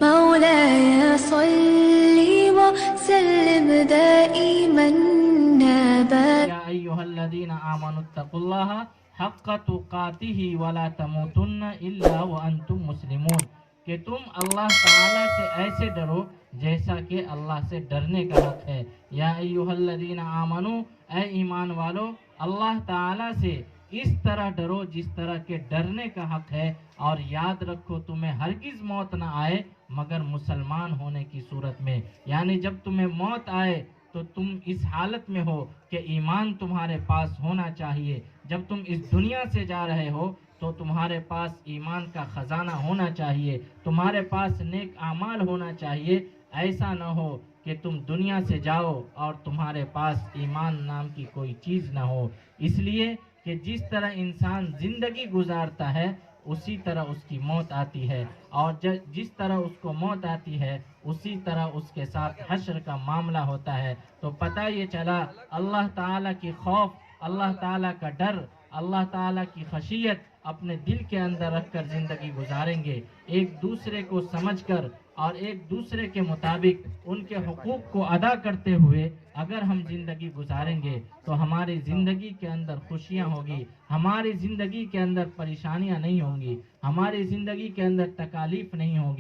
مولاي صل وسلم دائما أبدا. یا ایھا الذین آمنوا اتقوا اللہ حق تقاتہ ولا تموتن الا وانتم مسلمون، کہ تم اللہ تعالیٰ سے ایسے ڈرو جیسا کہ اللہ سے ڈرنے کا حق ہے۔ یا ایھا الذین آمنوا، اے ایمان والو، اللہ تعالیٰ سے اس طرح ڈرو جس طرح کے ڈرنے کا حق ہے، اور یاد رکھو تمہیں ہرگز موت نہ آئے مگر مسلمان ہونے کی صورت میں، یعنی جب تمہیں موت آئے تو تم اس حالت میں ہو کہ ایمان تمہارے پاس ہونا چاہیے۔ جب تم اس دنیا سے جا رہے ہو تو تمہارے پاس ایمان کا خزانہ ہونا چاہیے، تمہارے پاس نیک اعمال ہونا چاہیے۔ ایسا نہ ہو کہ تم دنیا سے جاؤ اور تمہارے پاس ایمان نام کی کوئی چیز نہ ہو۔ اس لیے کہ جس طرح انسان زندگی گزارتا ہے اسی طرح اس کی موت آتی ہے، اور جس طرح اس کو موت آتی ہے اسی طرح اس کے ساتھ حشر کا معاملہ ہوتا ہے۔ تو پتہ یہ چلا اللہ تعالیٰ کی خوف، اللہ تعالیٰ کا ڈر، اللہ تعالیٰ کی خشیت اپنے دل کے اندر رکھ کر زندگی گزاریں گے، ایک دوسرے کو سمجھ کر اور ایک دوسرے کے مطابق ان کے حقوق کو ادا کرتے ہوئے اگر ہم زندگی گزاریں گے تو ہماری زندگی کے اندر خوشیاں ہوگی، ہماری زندگی کے اندر پریشانیاں نہیں ہوں گی، ہماری زندگی کے اندر تکالیف نہیں ہوگی۔